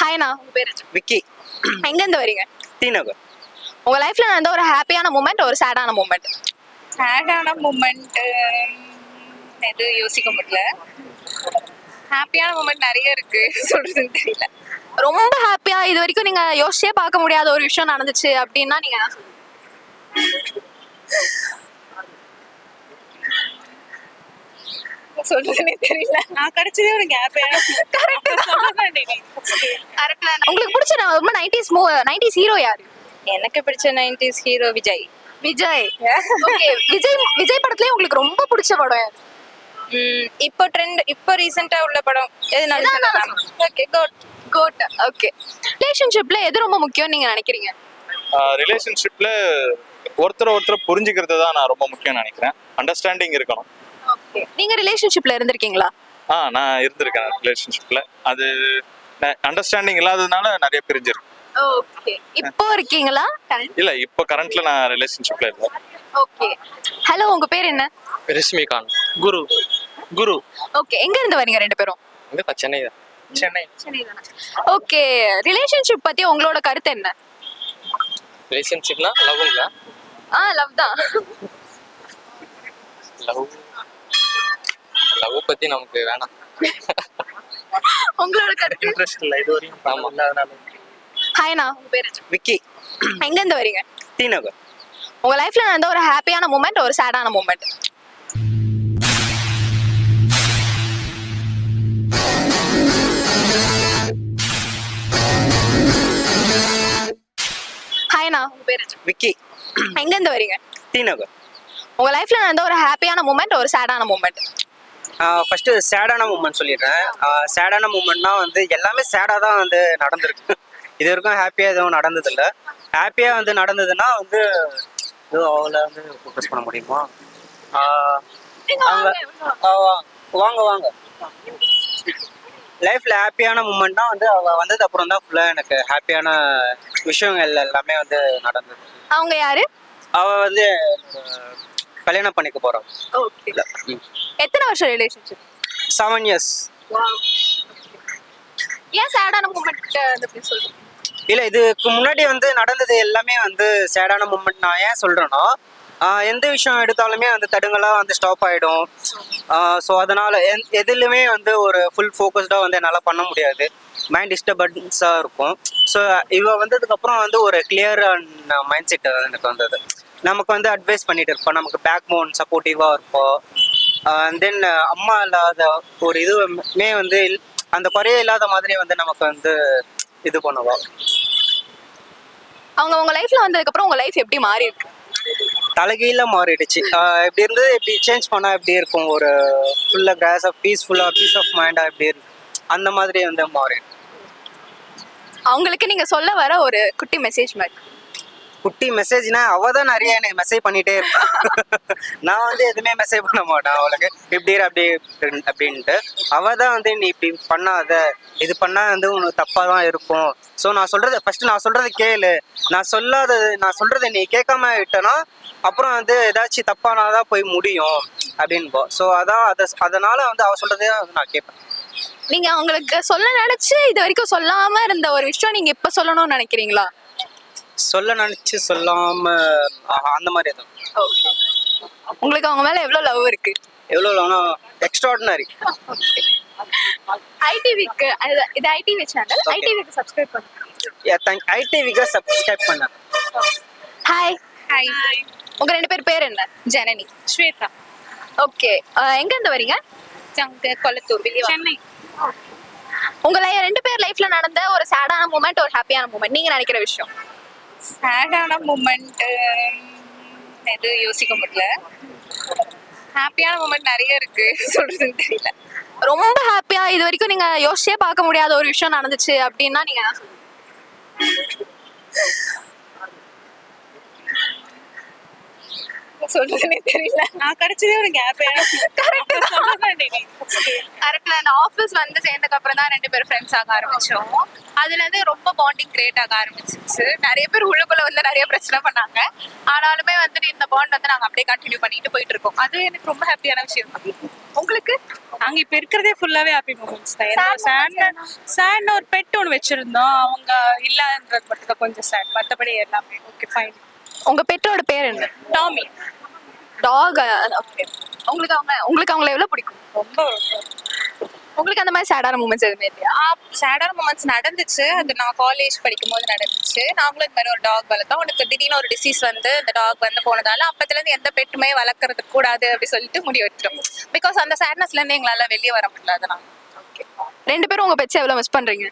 ஹாய்ண்ணா, உங்க பேரு? விக்கி. எங்க இருந்து வரீங்க? டி நகர். உங்க லைஃப்ல நடந்த ஒரு ஹாப்பியான மூமெண்ட், ஒரு சேடான மூமெண்ட். சேடான மூமெண்ட் எதுவும் யோசிக்க முடியல. ஹாப்பியான மூமெண்ட் நிறைய இருக்கு. சொல்றதுன்னு தெரியல. ரொம்ப ஹாப்பியா இது வரைக்கும் நீங்க யோசிச்சே பார்க்க முடியாத ஒரு விஷயம் நடந்துச்சு அப்படின்னா நீங்க என்ன சொல்லுவீங்க? சொல்றதுன்னே தெரியல. நான் கிடைச்சதே ஒரு ஹாப்பியான உங்களுக்கு பிடிச்ச ரொம்ப 90s ஹீரோ யாரு? எனக்கு பிடிச்ச 90s hero Vijay. Vijay. Okay, Vijay படத்துலயே உங்களுக்கு ரொம்ப பிடிச்ச படம் யாரு? இப்போ ட்ரெண்ட், இப்போ ரீசெண்டா உள்ள படம் எதுனாலும் ஓகே கோட். ஓகே, ரிலேஷன்ஷிப்ல எது ரொம்ப முக்கியம் நீங்க நினைக்கிறீங்க? ரிலேஷன்ஷிப்ல ஒருத்தர் புரிஞ்சுக்கிறது தான் நான் ரொம்ப முக்கியம் நினைக்கிறேன். அண்டர்ஸ்டாண்டிங் இருக்கணும். ஓகே, நீங்க ரிலேஷன்ஷிப்ல இருந்திருக்கீங்களா? நான் இருந்திருக்கேன் ரிலேஷன்ஷிப்ல. அது அண்டர்ஸ்டாண்டிங் இல்லாததுனால நிறைய பிரிஞ்சிருக்கு. ஓகே, இப்போ இருக்கீங்களா? இல்ல, இப்போ கரண்ட்ல நான் ரிலேஷன்ஷிப்ல இருக்கேன். ஓகே, ஹலோ, உங்க பேர் என்ன? ரஷ்மிகாந்த். குரு. குரு. ஓகே, எங்க இருந்து வரீங்க ரெண்டு பேரும்? எங்க? சென்னை தான். சென்னை தானே. ஓகே, ரிலேஷன்ஷிப் பத்தி உங்களோட கருத்து என்ன? ரிலேஷன்ஷிப்னா லவ்ங்களா? லவ் தான். லவ் பத்தி நமக்கு வேணாம். உங்களோட கருத்து? இன்ட்ரெஸ்ட் இல்ல இது வரையும். ஆமா. அதனால. ஹாய்ண்ணா, உங்க பேரு? விக்கி. எங்க இருந்து வரீங்க? டி நகர். உங்க லைஃப்ல நடந்த ஒரு ஹாப்பியான மூமெண்ட், ஒரு சேடான மூமெண்ட். ஹாய்ண்ணா, உங்க பேரு? விக்கி. எங்க இருந்து வரீங்க? டி நகர். உங்க லைஃப்ல நடந்த ஒரு ஹாப்பியான மூமெண்ட், ஒரு சேடான மூமெண்ட். ஃபர்ஸ்ட் சேடான மூமெண்ட் சொல்லிடுறேன். சேடான மூமெண்ட்னா வந்து எல்லாமே சேடாக தான் வந்து நடந்திருக்கு. இது வரைக்கும் ஹாப்பியாக எதுவும் நடந்ததில்லை. ஹாப்பியாக வந்து நடந்ததுன்னா வந்து எதுவும் அவளை வந்து ஃபோக்கஸ் பண்ண முடியுமா? அவங்க வாங்க வாங்க. லைஃப்ல ஹாப்பியான மூமெண்ட்னா வந்து அவ வந்தது அப்புறம் தான் ஃபுல்லாக எனக்கு ஹாப்பியான விஷயங்கள் எல்லாமே வந்து நடந்தது. அவங்க யாரு? அவ வந்து கல்யாணம் பண்ணிக்க போறான். ஓகே, எத்தனை வருஷம் ரிலேஷன்ஷிப்? 7 years. ஏன் சேடான மூமெண்ட் அப்படி சொல்றீங்க? இல்ல, இதுக்கு முன்னாடி வந்து நடந்தது எல்லாமே வந்து சேடான மூமெண்ட். நான் ஏன் சொல்றேன்னா, எந்த விஷயம் எடுத்தாலுமே வந்து தடுங்களா வந்து ஸ்டாப் ஆயிடும். ஸோ அதனால எதுலையுமே வந்து ஒரு ஃபுல் ஃபோக்கஸ்டாக வந்து என்னால் பண்ண முடியாது. மைண்ட் டிஸ்டர்பன்ஸாக இருக்கும். ஸோ இவ வந்ததுக்கு அப்புறம் வந்து ஒரு கிளியரான மைண்ட் செட் எனக்கு வந்தது. நமக்கு வந்து அட்வைஸ் பண்ணிட்டு இருப்போம், நமக்கு பேக் போன் சப்போர்ட்டிவாக இருப்போம். தென் அம்மா இல்லாத ஒரு இதுவுமே வந்து அந்த குறைய இல்லாத மாதிரி வந்து நமக்கு வந்து இது பண்ணுவோம். அவங்க உங்க லைஃப்ல வந்ததுக்கு அப்புறம் உங்க லைஃப் எப்படி மாறி இருக்கு? தலைகீழ மாறிடுச்சு. எப்படி இருந்தது எப்படி சேஞ்ச் பண்ணா எப்படி இருக்கும், ஒரு ஃபுல்லா கிராஸா பீஸ் ஆஃப் மைண்டா எப்படி இருக்கு, அந்த மாதிரி வந்து மாறி. அவங்களுக்கு நீங்க சொல்ல வர ஒரு குட்டி மெசேஜ் மாதிரி. குட்டி மெசேஜ்னா அவ தான் நிறைய எனக்கு மெசேஜ் பண்ணிட்டே இருப்பேன். நான் வந்து எதுவுமே மெசேஜ் பண்ண மாட்டேன் அவளுக்கு, இப்படி அப்படி அப்படின்ட்டு. அவ தான் வந்து நீ இப்படி பண்ணாத, இது பண்ணா வந்து உனக்கு தப்பா தான் இருக்கும். ஸோ நான் சொல்றது ஃபர்ஸ்ட் நான் சொல்றது கேளு, நான் சொல்றதை நீ கேட்காம விட்டனா அப்புறம் வந்து ஏதாச்சும் தப்பானாதான் போய் முடியும் அப்படின்போ. ஸோ அதனால வந்து அவ சொல்றதே நான் கேட்பேன். நீங்க அவங்களுக்கு சொல்ல நினைச்சு இது வரைக்கும் சொல்லாம இருந்த ஒரு விஷயம் நீங்க இப்ப சொல்லணும்னு நினைக்கிறீங்களா? சொல்ல நினைச்சு சொல்லாம அந்த மாதிரி தான். உங்களுக்கு அவங்க மேல எவ்வளவு லவ் இருக்கு? எவ்வளோ எக்ஸ்ட்ராடினரி. ஐடிவிக்கு இது ஐடிவி சேனல், ஐடிவிக்கு சப்ஸ்கிரைப் பண்ணுங்க. ஐடிவிக்கு சப்ஸ்கிரைப் பண்ண. ஹாய். ஹாய். உங்க ரெண்டு பேர் என்ன? ஜனனி. ஸ்வேதா. ஓகே, எங்க இருந்து வரீங்க? கொளத்தூர், சென்னை. உங்க ரெண்டு பேர் லைஃப்ல நடந்த ஒரு சேடான மூமெண்ட், ஒரு ஹாப்பியான மூமெண்ட் நீங்க நினைக்கிற விஷயம். சேடான மூமெண்ட் எதுவும் யோசிக்க முடியல. ஹாப்பியான மூமெண்ட் நிறைய இருக்கு. சொல்றதுன்னு தெரியல. ரொம்ப ஹாப்பியா இது வரைக்கும் நீங்க யோசிச்சே பார்க்க முடியாத ஒரு விஷயம் நடந்துச்சு அப்படின்னா நீங்க என்ன சொல்லுவீங்க? சொல்றதுனே தெரியல. நான் கிடைச்சதே ஒரு கேப். கரெக்ட்ல அந்த ஆபீஸ் வந்து சேர்ந்ததுக்கு அப்புறம் தான் 2 பேரும் ஃப்ரெண்ட்ஸ் ஆக ஆரம்பிச்சோம். அதுல இருந்து ரொம்ப பாண்டிங் கிரியேட் ஆக ஆரம்பிச்சிருச்சு. நிறைய பேர் உள்ளுக்குள்ள வந்து நிறைய பிரச்சனை பண்ணாங்க. ஆனாலுமே வந்துட்டு இந்த பாண்ட் வந்து நாங்க அப்படியே கண்டினியூ பண்ணிட்டு போயிட்டு இருக்கோம். அது எனக்கு ரொம்ப ஹாப்பியான விஷயம். உங்களுக்கு? அங்க இப்ப இருக்கிறதே ஃபுல்லாவே ஹாப்பி மூமெண்ட்ஸ் தான். சேட்னு ஒரு பெட் ஒன்று வச்சிருந்தோம். அவங்க இல்லாதது மட்டும் தான் கொஞ்சம் சேட். மற்றபடி எல்லாமே ஓகே ஃபைன். உங்க பெட்டோட பேர் என்ன? டாமி. டாக். ஓகே. உங்களுக்கு அவங்கள எவ்வளவு பிடிக்கும்? ரொம்ப உங்களுக்கு அந்த மாதிரி சேடான மூமெண்ட்ஸ் எதுவுமே இல்லையா? சேடான மூமெண்ட்ஸ் நடந்துச்சு. அது நான் காலேஜ் படிக்கும் போது நடந்துச்சு. நாங்களும் இந்த மாதிரி ஒரு டாக் வளர்த்தோம். உனக்கு திடீர்னு ஒரு டிசீஸ் வந்து இந்த டாக் வந்து போனதால அப்பத்துல இருந்து எந்த பெட்டுமே வளர்க்கறதுக்கு கூடாது அப்படி சொல்லிட்டு முடிவு எடுத்துட்டோம். பிகாஸ் அந்த சேட்னஸ்ல இருந்து எங்களால வெளியே வர முடியல. அதனால 2 பேரும் உங்க பெட்ஸ் எவ்வளவு மிஸ் பண்றீங்க?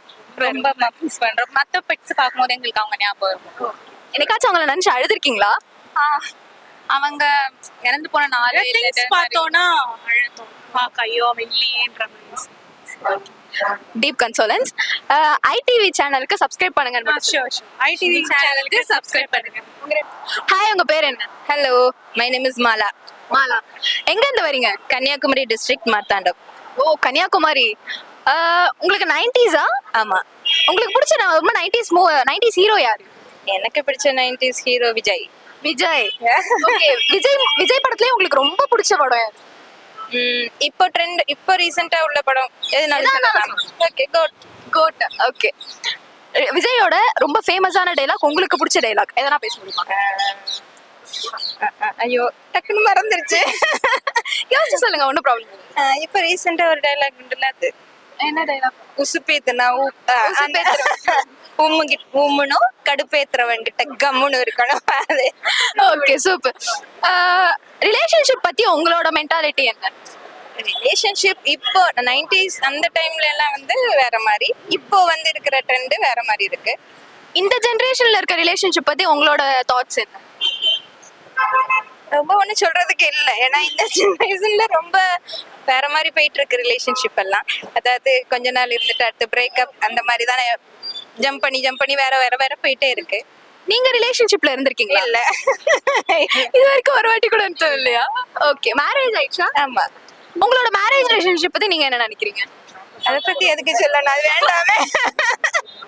ரொம்ப மிஸ் பண்றோம். மற்ற பெட்ஸ் பார்க்கும்போது எங்களுக்கு அவங்க ஞாபகம் இருக்கும். என்னைக்காச்சும் அவங்கள நினைச்சு அழுதுருக்கீங்களா? அவங்க இறந்து போன 4 பார்த்தோம்னா அழுத்தோம். ஐயோ வெள்ளியேன்ற மாதிரி. டீப் கன்சோலன்ஸ். ஐடிவி சேனலுக்கு சப்ஸ்கிரைப் பண்ணுங்க. ஐடிவி சேனலுக்கு சப்ஸ்கிரைப் பண்ணுங்க. ஹாய், உங்க பேர் என்ன? Hello, my name is Mala. Mala. எங்க இருந்து வரீங்க? கன்னியாகுமரி டிஸ்ட்ரிக்ட் மார்த்தாண்டம். ஓ, கன்னியாகுமரி. உங்களுக்கு 90s? ஆமா. உங்களுக்கு பிடிச்ச ரொம்ப 90s ஹீரோ யாரு? எனக்கு பிடிச்ச 90s hero Vijay. Vijay. Okay. Vijay படத்துலயே உங்களுக்கு ரொம்ப பிடிச்ச படம் யாரு? இப்போ ரீசெண்டா உள்ள படம் ஓகே கோட். ஓகே. விஜயோட ரொம்ப ஃபேமஸான டைலாக், உங்களுக்கு பிடிச்ச டைலாக் எதனா பேச முடியுமா? ஐயோ டக்குன்னு மறந்துருச்சு. யோசிச்சு சொல்லுங்க, ஒன்றும் ப்ராப்ளம் இல்லை. இப்போ ரீசெண்டா ஒரு டைலாக் உண்டுல, அது என்ன டைலாக்? உசுப்பேத்துனா உம்முனும் கடுப்பேத்துறவன்கிட்ட கம்முன்னு இருக்கணும். Okay, super. ரிலேஷன்ஷிப் பத்தி உங்களோட மென்டாலிட்டி என்ன? ரிலேஷன்ஷிப் இப்போ 90s அந்த டைம்ல எல்லாம் வந்து வேற மாதிரி, இப்போ வந்து இருக்கிற ட்ரெண்ட் வேற மாதிரி இருக்கு. இந்த ஜெனரேஷன்ல இருக்க ரிலேஷன்ஷிப் பத்தி உங்களோட தாட்ஸ் என்ன? ரொம்ப ஒன்றும் சொல்றதுக்கு இல்லை. ஏன்னா இந்த ஜெனரேஷன்ல ரொம்ப வேற மாதிரி போயிட்டு இருக்கு ரிலேஷன்ஷிப் எல்லாம். அதாவது கொஞ்ச நாள் இருந்துட்டு அடுத்து பிரேக்கப் அந்த மாதிரி தானே ஜம்ப் பண்ணி வேற போயிட்டே இருக்கு. நீங்க ரிலேஷன்ஷிப்ல இருந்திருக்கீங்களா? இல்ல, இது வரைக்கும் ஒரு வாட்டி கூட இருந்தது இல்லையா? ஓகே. மேரேஜ் ஆயிடுச்சா? ஆமா. உங்களோட மேரேஜ் ரிலேஷன்ஷிப் பத்தி நீங்க என்ன நினைக்கிறீங்க? அதை பத்தி எதுக்கு சொல்லணும், அது வேண்டாமே.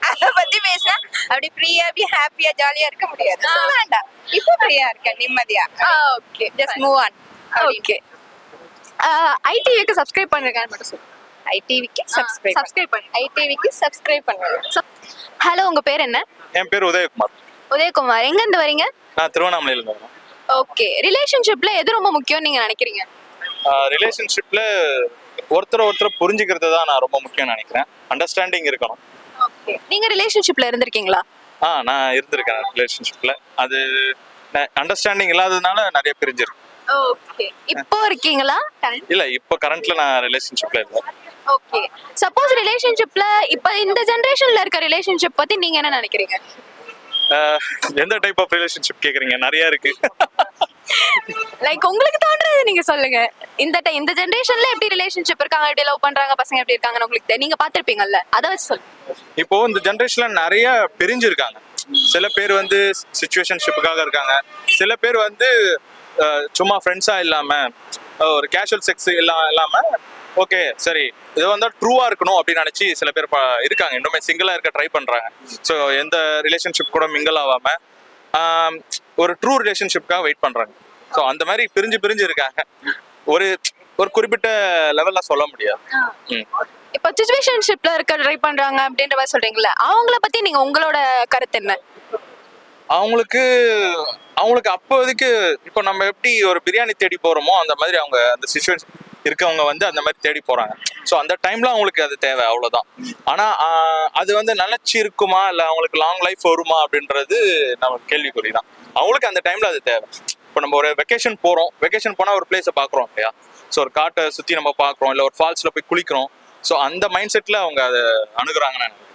அதை பத்தி பேசினா அப்படி ஃப்ரீயா ஹாப்பியா ஜாலியா இருக்க முடியாது. வேண்டாம், இப்போ ஃப்ரீயா இருக்கேன் நிம்மதியா. Okay, just move on. Okay. ஐடிவிக்கு சப்ஸ்கிரைப் பண்ணிருக்கான்னு மட்டும் சொல்லுங்க. ஐடிவிக்கு சப்ஸ்கிரைப் பண்ணுங்க. ஐடிவிக்கு சப்ஸ்கிரைப் பண்ணுங்க. ஹலோ, உங்க பேர் என்ன? என் பேர் உதயகுமார். உதயகுமார். எங்க இருந்து வரீங்க? நான் திருவண்ணாமலையில இருந்து வரேன். ஓகே. ரிலேஷன்ஷிப்ல எது ரொம்ப முக்கியம் நீங்க நினைக்கிறீங்க? ரிலேஷன்ஷிப்ல ஒருத்தரை புரிஞ்சுக்கிறது தான் நான் ரொம்ப முக்கியம் நினைக்கிறேன். அண்டர்ஸ்டாண்டிங் இருக்கணும். ஓகே. நீங்க ரிலேஷன்ஷிப்ல இருந்திருக்கீங்களா? நான் இருந்திருக்கேன் ரிலேஷன்ஷிப்ல. அது அண்டர்ஸ்டாண்டிங் இல்லாததுனால நிறைய பிரிஞ்சிருக்கு. ஓகே. இப்போ இருக்கீங்களா? இல்ல, இப்போ கரண்ட்ல நான் ரிலேஷன்ஷிப்ல இருக்கேன். ஓகே. சப்போஸ் ரிலேஷன்ஷிப்ல இப்ப இந்த ஜெனரேஷன்ல இருக்க ரிலேஷன்ஷிப் பத்தி நீங்க என்ன நினைக்கிறீங்க? எந்த டைப் ஆஃப் ரிலேஷன்ஷிப் கேக்குறீங்க? நிறைய இருக்கு. லைக் உங்களுக்கு தோன்றது நீங்க சொல்லுங்க. இந்த ஜெனரேஷன்ல எப்படி ரிலேஷன்ஷிப் இருக்காங்க, எப்படி லவ் பண்றாங்க, பசங்க எப்படி இருக்காங்கன்னு உங்களுக்கு நீங்க பாத்திருப்பீங்கல்ல, அத வச்சு சொல்லுங்க. இப்போ இந்த ஜெனரேஷன்ல நிறைய பிரிஞ்சிருக்காங்க. சில பேர் வந்து சிச்சுவேஷன்ஷிப்புக்காக இருக்காங்க. சில பேர் வந்து சும்மா ஃப்ரெண்ட்ஸா இல்லாம ஒரு கேஷுவல் செக்ஸ் இல்லாம ஓகே சரி இது வந்து ட்ரூவா இருக்கணும் அப்படின்னு நினைச்சு சில பேர் இருக்காங்க. இன்னுமே சிங்கிளா இருக்க ட்ரை பண்றாங்க. ஸோ எந்த ரிலேஷன்ஷிப் கூட மிங்கிள் ஆகாம ஒரு ட்ரூ ரிலேஷன்ஷிப்காக வெயிட் பண்றாங்க. ஸோ அந்த மாதிரி பிரிஞ்சு இருக்காங்க. ஒரு குறிப்பிட்ட லெவல்ல சொல்ல முடியாது. இப்போ சிச்சுவேஷன்ஷிப்ல இருக்க ட்ரை பண்றாங்க அப்படின்ற மாதிரி சொல்றீங்கல்ல, அவங்கள பத்தி நீங்க உங்களோட கருத்து என்ன? அவங்களுக்கு அப்போதைக்கு இப்போ நம்ம எப்படி ஒரு பிரியாணி தேடி போறோமோ அந்த மாதிரி அவங்க அந்த சிச்சுவேஷன் இருக்கவங்க வந்து அந்த மாதிரி தேடி போறாங்க. ஸோ அந்த டைம்ல அவங்களுக்கு அது தேவை, அவ்வளவுதான். ஆனா அது வந்து நினைச்சு இருக்குமா இல்லை அவங்களுக்கு லாங் லைஃப் வருமா அப்படின்றது நம்ம கேள்விக்குறி தான். அவங்களுக்கு அந்த டைம்ல அது தேவை. இப்போ நம்ம ஒரு வெக்கேஷன் போனா ஒரு பிளேஸை பாக்குறோம் இல்லையா? ஸோ ஒரு காட்டை சுத்தி நம்ம பாக்குறோம், இல்லை ஒரு ஃபால்ஸ்ல போய் குளிக்கிறோம். ஸோ அந்த மைண்ட் செட்ல அவங்க அதை அணுகுறாங்கன்னு நினைக்கிறேன்.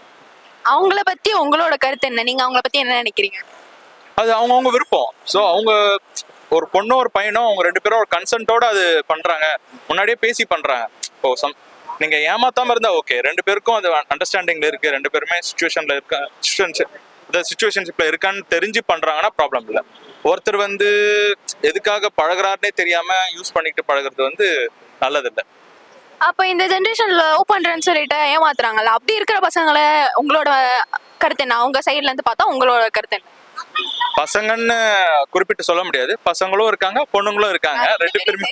அவங்கள பத்தி உங்களோட கருத்து என்ன? நீங்க அவங்கள பத்தி என்ன நினைக்கிறீங்க? அது அவங்கவுங்க விருப்பம். ஸோ அவங்க ஒரு பொண்ணும் ஒரு பையனும் அவங்க 2 பேரும் ஒரு கன்சென்ட்டோட அது பண்றாங்க, முன்னாடியே பேசி பண்றாங்க. இப்போ நீங்க ஏமாத்தாம இருந்தா ஓகே. 2 பேருக்கும் அது அண்டர்ஸ்டாண்டிங்ல இருக்கு, 2 பேருமே சிச்சுவேஷன்ஷிப்ல இருக்கான்னு தெரிஞ்சு பண்றாங்கன்னா ப்ராப்ளம் இல்லை. ஒருத்தர் வந்து எதுக்காக பழகுறாருனே தெரியாம யூஸ் பண்ணிட்டு பழகுறது வந்து நல்லதில்லை. அப்ப இந்த ஜெனரேஷன்ல லவ் பண்றேன்னு சொல்லிட்டு ஏமாத்துறாங்கல்ல, அப்படி இருக்கிற பசங்களை உங்களோட கருத்து என்ன? உங்க சைடுல இருந்து பார்த்தா உங்களோட கருத்து என்ன? பசங்கன்னு குறிப்பிட்டு சொல்ல முடியாது, பசங்களும் இருக்காங்க பொண்ணுங்களும் இருக்காங்க, ரெண்டு பேருமே.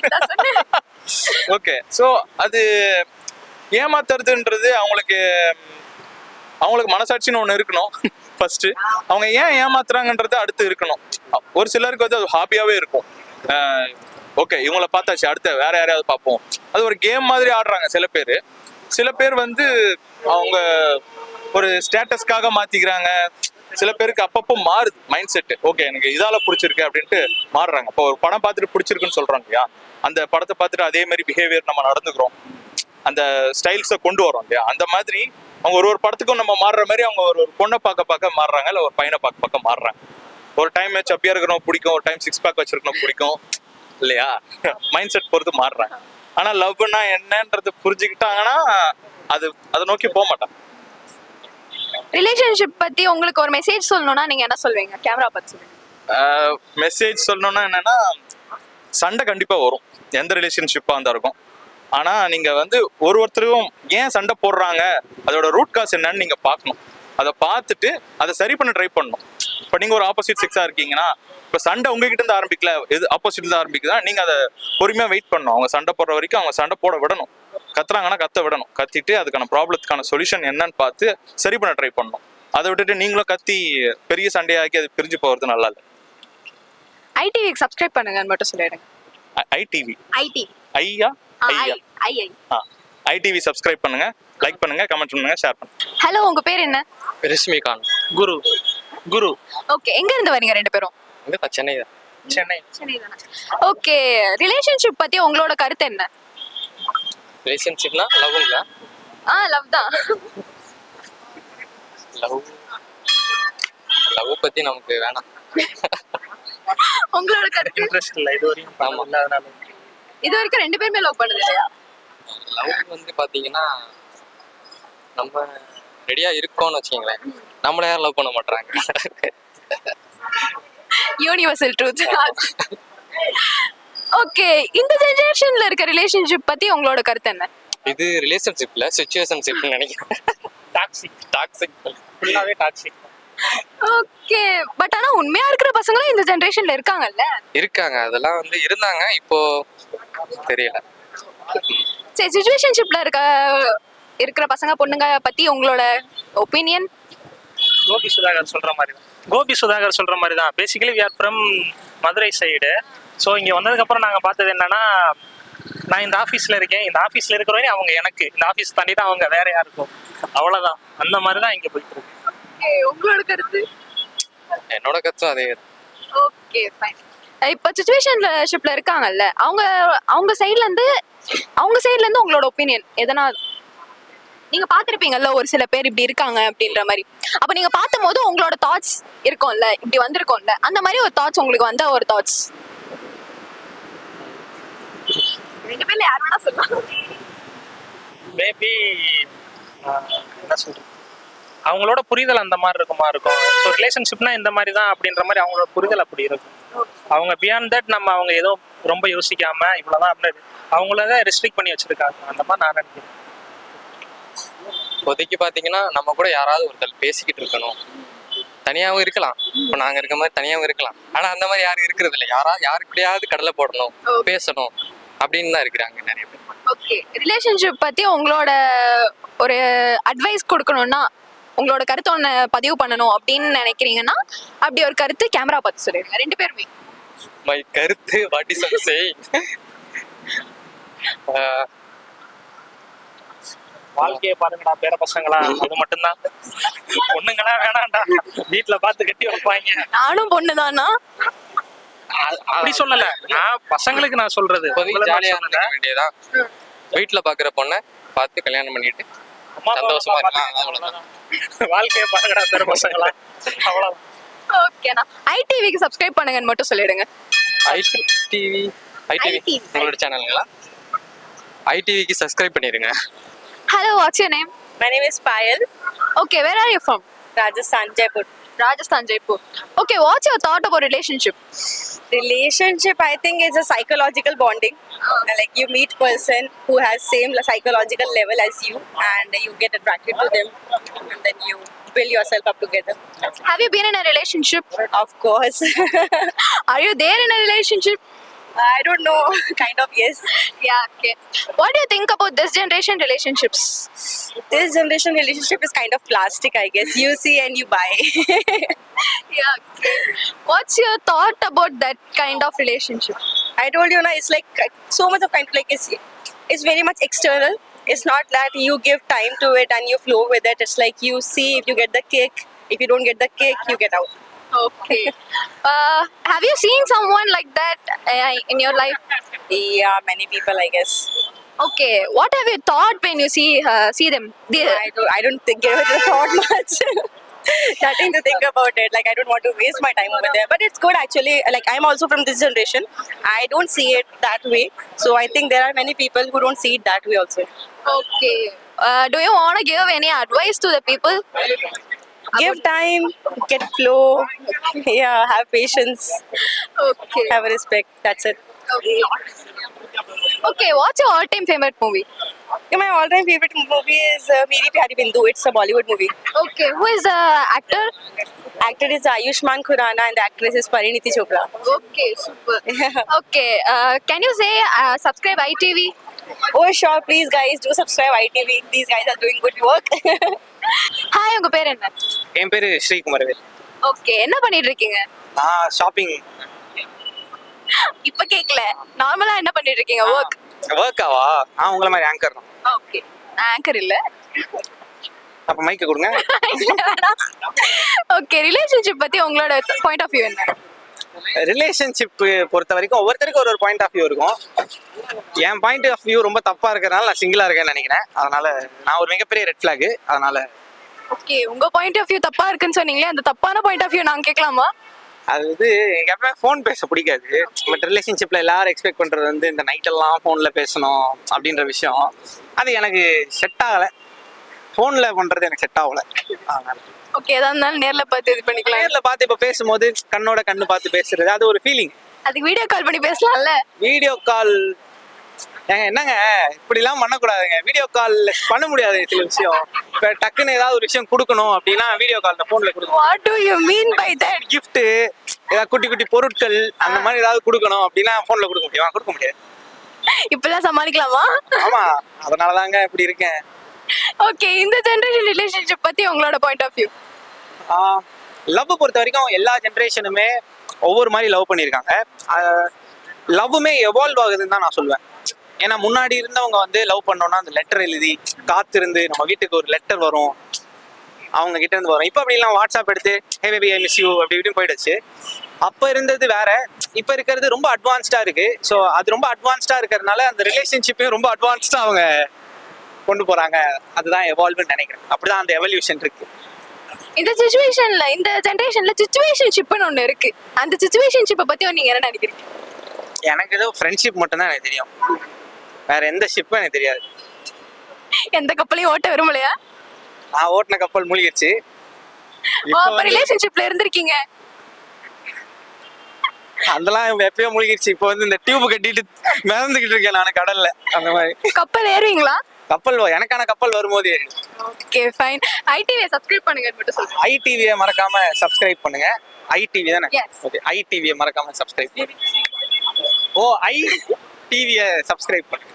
ஓகே, ஸோ அது ஏமாத்துறதுன்றது அவங்களுக்கு மனசாட்சின்னு ஒன்று இருக்கணும். ஃபர்ஸ்ட் அவங்க ஏன் ஏமாத்துறாங்கன்றது அடுத்து இருக்கணும். ஒரு சிலருக்கு வந்து அது ஹாபியாவே இருக்கும். ஓகே, இவங்கள பார்த்தாச்சு, அடுத்த வேற யாரையாவது பார்ப்போம், அது ஒரு கேம் மாதிரி ஆடுறாங்க சில பேர் வந்து அவங்க ஒரு ஸ்டேட்டஸ்க்காக மாத்திக்கிறாங்க. சில பேருக்கு அப்பப்போ மாறுது மைண்ட் செட். ஓகே, எனக்கு இதால பிடிச்சிருக்கு அப்படின்ட்டு மாறுறாங்க. இப்போ ஒரு படம் பார்த்துட்டு பிடிச்சிருக்குன்னு சொல்றாங்க இல்லையா, அந்த படத்தை பார்த்துட்டு அதே மாதிரி பிஹேவியர் நம்ம நடந்துக்கிறோம், அந்த ஸ்டைல்ஸை கொண்டு வரோம் இல்லையா, அந்த மாதிரி அவங்க ஒரு படத்துக்கும் நம்ம மாறுற மாதிரி அவங்க ஒரு பொண்ணை பார்க்க மாறுறாங்க, இல்லை ஒரு பையனை பார்க்க மாறுறாங்க. ஒரு டைம் சப்பியா இருக்கணும் பிடிக்கும், ஒரு டைம் 6 பேக் வச்சிருக்கணும் பிடிக்கும் இல்லையா, மைண்ட் செட் பொறுத்து மாறுறாங்க. ஆனா லவ்னா என்னன்றது புரிஞ்சுக்கிட்டாங்கன்னா அதை நோக்கி போக மாட்டாங்க. ரிலேஷன்ஷிப் பத்தி உங்களுக்கு ஒரு மெசேஜ் சொல்லணும்னா நீங்க என்ன சொல்வீங்க? கேமரா பார்த்து சொல்லுங்க. மெசேஜ் சொல்லணும்னா என்னன்னா, சண்டை கண்டிப்பா வரும் எந்த ரிலேஷன்ஷிப்பா இருந்தா இருக்கும். ஆனா நீங்க வந்து ஒருத்தருக்கும் ஏன் சண்டை போடுறாங்க, அதோட ரூட் காஸ் என்னன்னு நீங்க பார்க்கணும். அதை பார்த்துட்டு அதை சரி பண்ண ட்ரை பண்ணணும். இப்போ நீங்க ஒரு ஆப்போசிட் செக்ஸா இருக்கீங்கன்னா, இப்போ சண்டை உங்ககிட்ட இருந்து ஆரம்பிக்கல, எது ஆப்போசிட்ல தான் ஆரம்பிக்குதா, நீங்க அதை பொறுமையா வெயிட் பண்ணணும். அவங்க சண்டை போடுற வரைக்கும் அவங்க சண்டை போட விடணும். கத்துறாங்கன்னா கத்த விடணும். கத்திட்டு அதுக்கான ப்ராப்ளத்துக்கான சொல்யூஷன் என்னன்னு பார்த்து சரி பண்ண ட்ரை பண்ணணும். அதை விட்டுட்டு நீங்களும் கத்தி பெரிய சண்டையாக்கி அது பிரிஞ்சு போகிறது நல்லா இல்லை. ஐடிவிக்கு சப்ஸ்கிரைப் பண்ணுங்கன்னு மட்டும் சொல்லிடுங்க. ஐடிவி ஐடி ஐயா ஐயா ஐ ஐடிவி சப்ஸ்கிரைப் பண்ணுங்க, லைக் பண்ணுங்க, கமெண்ட் பண்ணுங்க, ஷேர் பண்ணுங்க. ஹலோ, உங்க பேர் என்ன? ரஷ்மிகாந்த். குரு. ஓகே, எங்க இருந்து வரீங்க ரெண்டு பேரும்? சென்னை தான். சென்னை. ஓகே, ரிலேஷன்ஷிப் பத்தி உங்களோட கருத்து என்ன? ரிலேஷன்ஷிப்னா லவ்ங்களா? லவ் தான். லவ் பத்தி நமக்கு வேணாம். உங்களோட கருத்து? இன்ட்ரெஸ்ட் இல்ல இது வரைக்கும். ஆமா. அதனால இது வரைக்கும் ரெண்டு பேருமே லவ் பண்ணது இல்லையா? லவ் வந்து பாத்தீங்கன்னா நம்ம ரெடியா இருக்கோம்னு வச்சுக்கோங்களேன், நம்மள யாரும் லவ் பண்ண மாட்டாங்க. Universal truth. ஓகே, இந்த ஜெனரேஷன்ல இருக்க ரிலேஷன்ஷிப் பத்தி உங்களோட கருத்து என்ன? இது ரிலேஷன்ஷிப்ல சிச்சுவேஷன்ஷிப்னு நினைக்கிறேன். டாக்ஸிக் ஃபுல்லாவே டாக்ஸிக். ஓகே, பட் ஆனா உண்மையா இருக்கிற பசங்களும் இந்த ஜெனரேஷன்ல இருக்காங்கல்ல? இருக்காங்க, அதெல்லாம் வந்து இருந்தாங்க, இப்போ தெரியல. சரி, சிச்சுவேஷன்ஷிப்ல இருக்கிற பசங்க பொண்ணுங்க பத்தி உங்களோட ஒப்பீனியன்? கோபி சுதாகர் சொல்ற மாதிரி தான். Basically we are from Madurai side. So இங்கே வந்ததுக்கப்புறம் நாங்கள் பார்த்தது என்னன்னா, நான் இந்த ஆஃபீஸில் இருக்கேன், இந்த ஆஃபீஸில் இருக்கிறவரை அவங்க எனக்கு, இந்த ஆஃபீஸ் தாண்டிட்டு அவங்க வேற யாருக்கும், அவ்வளோதான். அந்த மாதிரி தான் இங்கே போயிட்டு இருக்கு. உங்களோட கருத்து? என்னோட கருத்தும் அதே. Okay, fine. இப்போ சிச்சுவேஷன்ஷிப்ல இருக்காங்கல்ல, அவங்க சைடுல இருந்து உங்களோட ஒப்பீனியன் எதனா? நீங்க பாத்திருப்பீங்கல்ல ஒரு சில பேர் இப்படி இருக்காங்க அப்படின்ற மாதிரி. அப்ப நீங்க பார்த்தும் போது உங்களோட தாட்ஸ் இருக்கும்ல, இப்படி வந்திருக்கும்ல, அந்த மாதிரி ஒரு தாட்ஸ் உங்களுக்கு வந்த ஒரு தாட்ஸ் ரெண்டு பேர்ல யார் வேணா சொல்லலாம். மேபி என்ன சொல்றது, அவங்களோட புரிதல் அந்த மாதிரி இருக்கும். ஸோ ரிலேஷன்ஷிப்னா இந்த மாதிரி தான் அப்படின்ற மாதிரி அவங்களோட புரிதல் அப்படி இருக்கும். அவங்க பியாண்ட் தட் நம்ம அவங்க ஏதோ ரொம்ப யோசிக்காம இவ்வளோதான் அப்படின்னு அவங்களதான் ரெஸ்ட்ரிக்ட் பண்ணி வச்சிருக்காங்க. அந்த மாதிரி நான் நினைக்கிறேன். இப்போதைக்கு பாத்தீங்கன்னா நம்ம கூட யாராவது ஒருத்தர் பேசிக்கிட்டு இருக்கணும். தனியாவும் இருக்கலாம், இப்போ நாங்க இருக்க மாதிரி தனியாவும் இருக்கலாம். ஆனா அந்த மாதிரி யாரும் இருக்கிறது இல்லை. யாருக்கிட்டையாவது கடலை போடணும், பேசணும் அப்படின்னு தான் இருக்கிறாங்க நிறைய பேர். ஓகே, ரிலேஷன்ஷிப் பத்தி உங்களோட ஒரு அட்வைஸ் கொடுக்கணும்னா, உங்களோட கருத்தை ஒன்று பதிவு பண்ணணும் அப்படின்னு நினைக்கிறீங்கன்னா, அப்படி ஒரு கருத்து கேமரா பார்த்து சொல்லிடுங்க ரெண்டு பேருமே. மை கருத்து வாட் இஸ் ஐ சேயிங், வாழ்க்கையை பாருங்கடா பேர பசங்களா, அது மட்டும்தான். பொண்ணுங்களா வேணாம்டா, வீட்டுல பார்த்து கட்டி வைப்பாங்க. நானும் பொண்ணுதானா? அப்படி சொல்லல, நான் பசங்களுக்கு நான் சொல்றது ஜாலியா இருக்க வேண்டியதான். வீட்டுல பாக்குற பொண்ணை பார்த்து கல்யாணம் பண்ணிட்டு சந்தோஷமா இருக்கலாம், அவ்வளவுதான். வாழ்க்கையை பாருங்கடா பேர பசங்களா, அவ்வளவுதான். ஓகேண்ணா, ஐடிவிக்கு சப்ஸ்கிரைப் பண்ணுங்கன்னு மட்டும் சொல்லிடுங்க. ஐடிவி உங்களோட சேனலுங்களா? ஐடிவிக்கு சப்ஸ்கிரைப் பண்ணிருங்க. Hello, what's your name? My name is Payal, Okay, where are you from? Rajasthan, Jaipur. Rajasthan, Jaipur. Okay, what's your thought about relationship? Relationship, I think, is a psychological bonding. Like you meet person who has same psychological level as you, and you get attracted to them, and then you build yourself up together. Have you been in a relationship? Of course. Are you there in a relationship? I don't know. Kind of, yes. Yeah, okay. What do you think about this generation relationships? This generation relationship is kind of plastic, I guess. You see and you buy. Yeah, okay. What's your thought about that kind of relationship? I told you, na, it's like so much of kind of like it's very much external. It's not that you give time to it and you flow with it. It's like you see if you get the kick. If you don't get the kick, you get out. Okay. Have you seen someone like that in your life? Yeah, many people, I guess. Okay. What have you thought when you see them? I don't think give it a thought much. Nothing to think about it. Like I don't want to waste my time over there. But it's good actually. Like I'm also from this generation. I don't see it that way. So I think there are many people who don't see it that way also. Okay. Do you want to give any advice to the people? Give time, get flow. Yeah, have patience. Okay. Have respect. That's it. Okay. Okay. What's your all-time favorite movie? Yeah, my all-time favorite movie is Meri Pyari Bindu. It's a Bollywood movie. Okay. Who is the actor? Actor is Ayushmann Khurrana and the actress is Parineeti Chopra. Okay. Super. Okay. Can you say subscribe ITV? Oh sure, please guys do subscribe ITV. These guys are doing good work. Hi, உங்க பேர் என்ன? என் பேரு ஸ்ரீகுமாரவேல். Okay. என்ன பண்ணிட்டு இருக்கீங்க? நான் shopping. இப்ப கேக்கல. நார்மலா என்ன பண்ணிட்டு இருக்கீங்க? ஒர்க்காவா? உங்கள மாதிரி ஆங்கர் தான். ஓகே. ஆங்கர் இல்ல. அப்ப மைக்க கொடுங்க. ஓகே. ரிலேஷன்ஷிப் பத்தி உங்களோட பாயிண்ட் ஆஃப் வியூ என்ன? ரிலேஷன்ஷிப் பொறுத்த வரைக்கும் ஒவ்வொருத்தருக்கும் ஒரு பாயிண்ட் ஆஃப் வியூ இருக்கும். என் பாயிண்ட் ஆஃப் வியூ ரொம்ப தப்பா இருக்கிறதுனால நான் சிங்கிளா இருக்கேன்னு நினைக்கிறேன். அதனால நான் ஒரு மிகப்பெரிய ரெட் ஃபிளாக். அதனால ஓகே. உங்க பாயிண்ட் ஆஃப் வியூ தப்பா இருக்குன்னு சொன்னீங்களே, அந்த தப்பான பாயிண்ட் ஆஃப் வியூ நாங்க கேட்கலாமா? அது வந்து எனக்கு எப்பவுமே ஃபோன் பேச பிடிக்காது. பட் ரிலேஷன்ஷிப்ல எல்லாரும் எக்ஸ்பெக்ட் பண்றது வந்து இந்த நைட் எல்லாம் ஃபோன்ல பேசணும் அப்படின்ற விஷயம் அது எனக்கு செட் ஆகல. ஃபோன்ல பண்றது எனக்கு செட் ஆகல. அதனால ஓகே. எதா இருந்தாலும் நேர்ல பார்த்து இது பண்ணிக்கலாம். நேர்ல பார்த்து இப்ப பேசும்போது கண்ணோட கண்ணு பார்த்து பேசுறது அது ஒரு ஃபீலிங். அதுக்கு வீடியோ கால் பண்ணி பேசலாம்ல? வீடியோ கால் என்னங்க இப்படிலாம் பண்ணக்கூடாதுங்க. வீடியோ கால் பண்ண முடியாது சில விஷயம். இப்போ டக்குன்னு ஏதாவது ஒரு விஷயம் கொடுக்கணும் அப்படின்னா வீடியோ காலில் ஃபோனில் கொடுக்கணும். What do you mean by that? Gift ஏதாவது குட்டி குட்டி பொருட்கள் அந்த மாதிரி ஏதாவது கொடுக்கணும் அப்படின்னா ஃபோனில் கொடுக்க முடியுமா? கொடுக்க முடியாது. இப்பெல்லாம் சமாளிக்கலாமா? ஆமாம், அதனால தாங்க இப்படி இருக்கேன். ஓகே. இந்த ஜெனரேஷன் ரிலேஷன்ஷிப் பத்தி உங்களோட பாயிண்ட் ஆஃப் வியூ? லவ் பொறுத்த வரைக்கும் எல்லா ஜென்ரேஷனுமே ஒவ்வொரு மாதிரி லவ் பண்ணியிருக்காங்க. லவ்வுமே எவால்வ் ஆகுதுன்னு தான் நான் சொல்லுவேன். ஏன்னா முன்னாடி இருந்தவங்க வந்து லவ் பண்ணோம்னா அந்த லெட்டர் எழுதி காத்திருந்து நம்ம வீட்டுக்கு ஒரு லெட்டர் வரும், அவங்க கிட்ட இருந்து வரும். இப்போ அப்படிலாம் வாட்ஸ்அப் எடுத்து hey baby I miss you அப்படி இப்படின்னு போயிடுச்சு. அப்போ இருந்தது வேற, இப்போ இருக்கிறது ரொம்ப அட்வான்ஸ்டா இருக்கு. ஸோ அது ரொம்ப அட்வான்ஸ்டா இருக்கிறதுனால அந்த ரிலேஷன்ஷிப்பையும் ரொம்ப அட்வான்ஸ்டா அவங்க கொண்டு போறாங்க. அதுதான் எவால்வ்னு நினைக்கிறேன். அப்படிதான் அந்த எவல்யூஷன் இருக்கு. இந்த சிச்சுவேஷன்ல இந்த ஜெனரேஷன்ல சிச்சுவேஷன்ஷிப்னு ஒண்ணு இருக்கு. அந்த சிச்சுவேஷன்ஷிப்பை பத்தி நீங்க என்ன நினைக்கிறீங்க? எனக்கு ஏதோ ஃப்ரெண்ட்ஷிப் மட்டும் தான் எனக்கு தெரியும். வேற எந்த ஷிப்பும் எனக்கு தெரியாது. எந்த கப்பலையும் ஓட்ட விரும்பலையா? நான் ஓட்டின கப்பல் மூழ்கிடுச்சு. அப்ப ரிலேஷன்ஷிப்ல இருந்திருக்கீங்க? அதெல்லாம் எப்பயோ மூழ்கிடுச்சு. இப்போ வந்து இந்த டியூப் கட்டிட்டு மிதந்துகிட்டு இருக்கேன் நான் கடல்ல. அந்த மாதிரி கப்பல் ஏறுவீங்களா? கப்பல் எனக்கான கப்பல் வரும்போது. Okay fine. ஐடிவியை சப்ஸ்கிரைப் பண்ணுங்க மட்டும் சொல்லுங்க. ஐடிவியை மறக்காம சப்ஸ்கிரைப் பண்ணுங்க. ஐடிவி தானே? Yes. ஓகே. ஐடிவியை மறக்காம சப்ஸ்கிரைப் பண்ணுங்க. ஓ ஐடிவியை சப்ஸ்கிரைப் பண்ணுங்க.